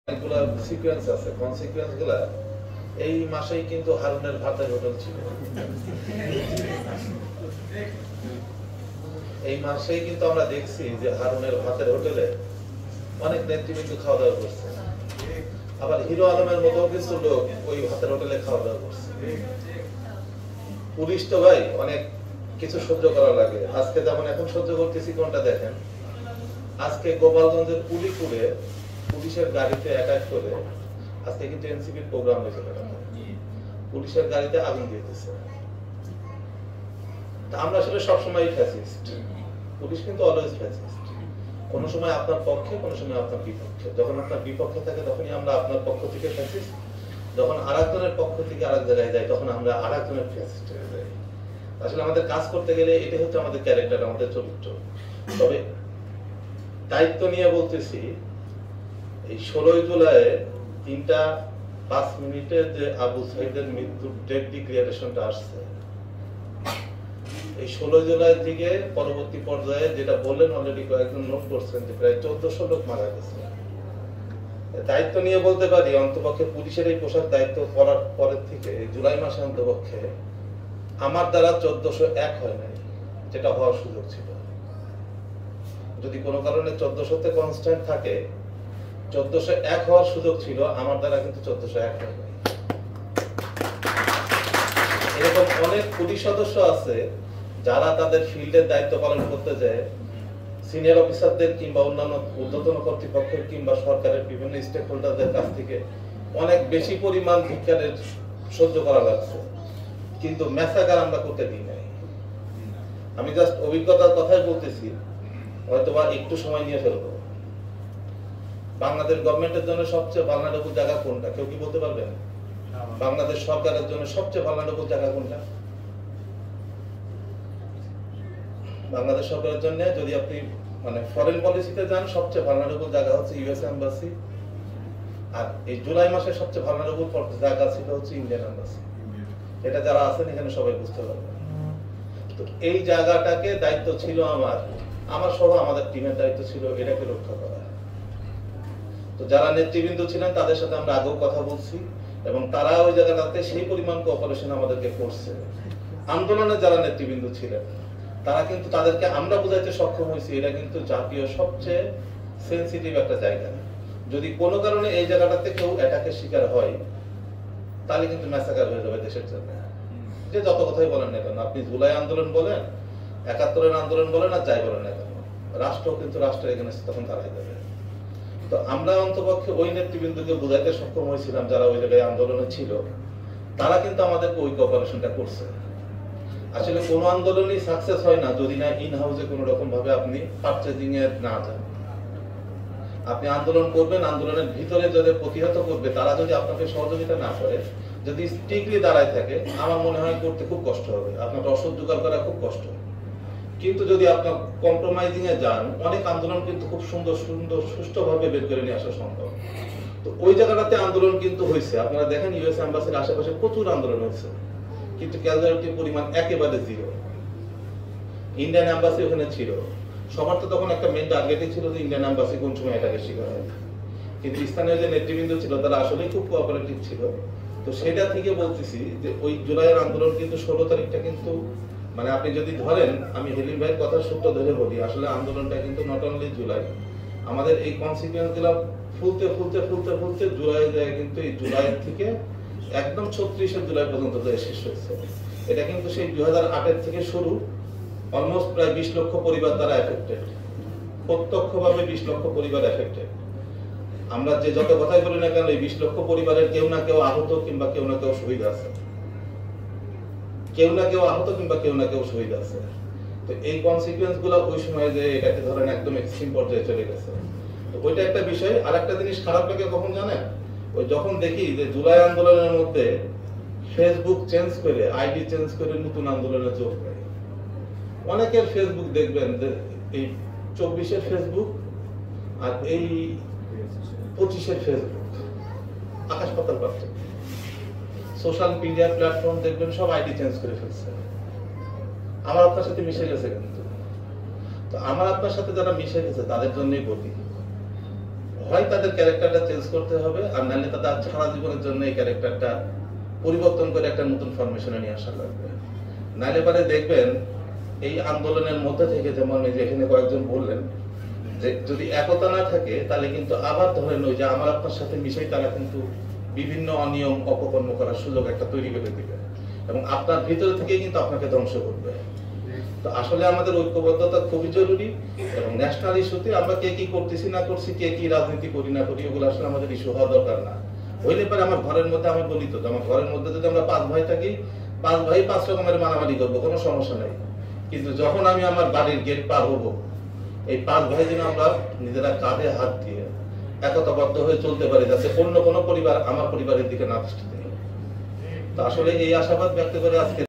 অনেকগুলা সিকোয়েন্স আছে, কনসিকুয়েন্স গুলা এই মাসেই কিন্তু হারুনের ভাতের হোটেল ছিল। এই মাসেই কিন্তু আমরা দেখছি যে হারুনের ভাতের হোটেলে অনেক নেতৃবৃন্দ খাওয়া দাওয়া করছে, আবার হিরো আলমের মতো কিছু লোক ওই ভাতের হোটেলে খাওয়া দাওয়া করছে। পুলিশ তো ভাই অনেক কিছু সহ্য করা লাগে। আজকে যেমন এখন সহ্য করতেছি কোনটা দেখেন, আজকে গোপালগঞ্জের পুলিপুরে পুলিশের গাড়িতে অ্যাটাক করে আজকে কিন্তু এনসিপির প্রোগ্রাম হয়েছিল, পুলিশের গাড়িতে আগুন দিয়েছে। আমরা আসলে সবসময় ফ্যাসিস্ট, পুলিশ কিন্তু অলওয়েজ ফ্যাসিস্ট। কোন সময় আপনার পক্ষে, কোন সময় আপনার বিপক্ষে। যখন আপনার বিপক্ষে থাকে তখনই আমরা আপনার পক্ষ থেকে ফ্যাসিস্ট, যখন আরেকজনের পক্ষ থেকে আরেক জায়গায় যাই তখন আমরা আরেকজনের ফ্যাসিস্ট হয়ে যাই। আসলে আমাদের কাজ করতে গেলে এটা হচ্ছে আমাদের ক্যারেক্টার, আমাদের চরিত্র। তবে দায়িত্ব নিয়ে বলতেছি, এই 16 জুলাই 3:05 যে আবু সাইদের মৃত্যুর ডেট ডিক্লারেশনটা আসছে, এই 16 জুলাই থেকে পরবর্তী পর্যায়ে যেটা বললেন অলরেডি কয়েকজন নোট করছেন যে প্রায় 1400 লোক মারা গেছে। দায়িত্ব নিয়ে বলতে পারি অন্তপক্ষে পুলিশের এই পোশাক দায়িত্ব করার পরের থেকে জুলাই মাসে অন্তপক্ষে আমার দ্বারা 1401 হয় নাই, যেটা হওয়ার সুযোগ ছিল। যদি কোনো কারণে 1400-তে কনস্ট্যান্ট থাকে, 1401 হওয়ার সুযোগ ছিল, আমার দ্বারা কিন্তু 1401 হয় নাই। এরকম অনেক পুলিশ সদস্য আছে যারা তাদের ফিল্ডের দায়িত্ব পালন করতে যায়, সিনিয়র অফিসারদের কিংবা অন্যান্য ঊর্ধ্বতন কর্তৃপক্ষের কিংবা সরকারের বিভিন্ন স্টেক হোল্ডারদের কাছ থেকে অনেক বেশি পরিমাণ ধিক্কারের সহ্য করা লাগছে, কিন্তু ম্যাসাকার আমরা করতে দিই নাই। আমি জাস্ট অভিজ্ঞতার কথাই বলতেছি, হয়তোবা একটু সময় নিয়ে ফেলবো। বাংলাদেশ গভর্নমেন্টের জন্য সবচেয়ে ভালনারেবল জায়গা কোনটা কেউ কি বলতে পারবেন? বাংলাদেশ সরকারের জন্য সবচেয়ে ভালনারেবল জায়গা কোনটা? বাংলাদেশ সরকারের জন্য যদি আপনি মানে ফরেন পলিসিতে যান, সবচেয়ে ভালনারেবল জায়গা হচ্ছে ইউএস এম্বাসি, আর এই জুলাই মাসে সবচেয়ে ভালনারেবল জায়গা ছিল হচ্ছে ইন্ডিয়ান এম্বাসি। এটা যারা আছেন এখানে সবাই বুঝতে পারবেন। তো এই জায়গাটাকে দায়িত্ব ছিল আমার সহ আমাদের টিমের দায়িত্ব ছিল এটাকে রক্ষা করা। তো যারা নেতৃবৃন্দ ছিলেন তাদের সাথে আমরা আগেও কথা বলছি এবং তারা ওই জায়গাটাতে সেই পরিমাণ কোঅপারেশন আমাদেরকে করছে। আন্দোলনে যারা নেতৃবৃন্দ ছিলেন তারা কিন্তু তাদেরকে আমরা বোঝাইতে সক্ষম হয়েছি এটা কিন্তু জাতীয় সবচেয়ে সেনসিটিভ একটা জায়গা। যদি কোনো কারণে এই জায়গাটাতে কেউ অ্যাটাকের শিকার হয় তাহলে কিন্তু ম্যাসাকার হয়ে যাবে দেশের জন্য। যে যত কথাই বলেন না কেন, আপনি জুলাই আন্দোলন বলেন, 71-এর আন্দোলন বলেন, আর যাই বলেন না কেন, রাষ্ট্র কিন্তু রাষ্ট্রের এগেইনস্টে তখন দাঁড়াই যাবে। তো আমরা অন্তপক্ষে ওই নেতৃবৃন্দকে বোঝাইতে সক্ষম হয়েছিলাম যারা ওই জায়গায় আন্দোলনে ছিল, তারা কিন্তু আমাদেরকে ওই কোঅপারেশনটা করছে। আসলে কোন আন্দোলনই সাকসেস হয় না যদি না ইন হাউসে কোন রকম ভাবে আপনি পারচেজিং এর না যান। আপনি আন্দোলন করবেন, আন্দোলনের ভিতরে যাদের প্রতিহত করবে তারা যদি আপনাকে সহযোগিতা না করে, যদি স্ট্রিক্টলি দাঁড়ায় থাকে, আমার মনে হয় করতে খুব কষ্ট হবে, আপনার রসদ জোগাড় করা খুব কষ্ট। কিন্তু যদি আপনার কম্প্রোমাইজিং এ যান, অনেক আন্দোলন কিন্তু খুব সুন্দর সুন্দর সুষ্ঠুভাবে বের করে নিয়ে আসা সম্ভব। তো ওই জায়গাটাতে আন্দোলন কিন্তু হয়েছে, আপনারা দেখেন ইউএস এম্বাসির আশেপাশে প্রচুর আন্দোলন হচ্ছে, কিন্তু ক্যাজুয়ালিটির পরিমাণ একেবারে জিরো। ইন্ডিয়ান এম্বাসি ওখানে ছিল, সবার তো তখন একটা মেইন টার্গেটই ছিল যে ইন্ডিয়ান এম্বাসি কোন সময় এটাকে শিকার হয়। কিন্তু স্থানীয় যে নেতৃবৃন্দ ছিল তারা আসলেই খুব কোঅপারেটিভ ছিল। তো সেটা থেকে বলতেছি যে ওই জুলাইয়ের আন্দোলন কিন্তু 16 তারিখটা কিন্তু মানে আপনি যদি ধরেন, আমি হেলিম ভাইয়ের কথা সূত্র ধরে বলি, আসলে আন্দোলনটা কিন্তু নট অনলি জুলাই, আমাদের এই কনসিকুয়েন্স গুলো ফুলতে ফুলতে ফুলতে ফুলতে জুলাই যায়, কিন্তু এই জুলাই থেকে একদম 36 জুলাই পর্যন্ত শেষ হয়েছে। এটা কিন্তু সেই 2008-এর থেকে শুরু, অলমোস্ট প্রায় 20 লক্ষ পরিবার দ্বারা এফেক্টেড, প্রত্যক্ষভাবে 20 লক্ষ পরিবার এফেক্টেড। আমরা যে যত কথাই বলি না কেন, এই 20 লক্ষ পরিবারের কেউ না কেউ আহত কিংবা কেউ না কেউ শহীদ আছে, কেউ না কেউ আহত কিংবা কেউ না কেউ শহীদ আছে। তো এই কনসিকুয়েন্স গুলো ওই সময় যে এটাকে ধরেন একদম এক্সট্রিম পর্যায়ে চলে গেছে। তো ওইটা একটা বিষয়। আর একটা জিনিস খারাপ লাগে কখন জানেন, ওই যখন দেখি যে জুলাই আন্দোলনের মধ্যে ফেসবুক চেঞ্জ করে, আইডি চেঞ্জ করে নতুন আন্দোলনে যোগ দেয়। অনেকের ফেসবুক দেখবেন যে এই 24-এর ফেসবুক আর এই 25-এর ফেসবুক আকাশ পাতাল পার্থক্য। সোশ্যাল মিডিয়া প্ল্যাটফর্ম দেখবেন সব আইডি চেঞ্জ করে ফেলছে। আমার আপনার সাথে মিশে গেছে, কিন্তু তো আমার আপনার সাথে যারা মিশে গেছে তাদের জন্যই বলি, হয় তাদের ক্যারেক্টারটা চেঞ্জ করতে হবে, আর নাহলে তাদের সারা জীবনের জন্য এই ক্যারেক্টারটা পরিবর্তন করে একটা নতুন ফরমেশনে নিয়ে আসা লাগবে। নাহলে পরে দেখবেন এই আন্দোলনের মধ্যে থেকে, যেমন এই যে এখানে কয়েকজন বললেন যে যদি একতা না থাকে তাহলে কিন্তু আবার ধরেন ওই যে আমার আপনার সাথে মিশেই তারা কিন্তু বিভিন্ন অনিয়ম অপকর্ম করার সুযোগ একটা তৈরি করে দিবে এবং আপনার ভিতর থেকে কিন্তু আপনাকে ধ্বংস করবে। তো আসলে আমাদের ঐক্যবদ্ধতা খুবই জরুরি এবং ন্যাশনাল ইস্যুতে আমরা কে কি করতেছি না করছি, কে কি রাজনীতি করি না করি, ওগুলো আসলে আমাদের ইস্যু হওয়া দরকার না। হইলে পরে আমার ঘরের মধ্যে, আমি বলি তো আমার ঘরের মধ্যে যদি আমরা 5 ভাই থাকি, 5 ভাই 5 রকমের মারামারি করবো, কোনো সমস্যা নাই। কিন্তু যখন আমি আমার বাড়ির গেট পার হবো, এই 5 ভাই যেন আমরা নিজেরা কাঁধে হাত দিয়ে একতাবদ্ধ হয়ে চলতে পারি, যাতে অন্য কোনো পরিবার আমার পরিবারের দিকে না দৃষ্টি দেয়। তো আসলে এই আশাবাদ ব্যক্ত করে আজকে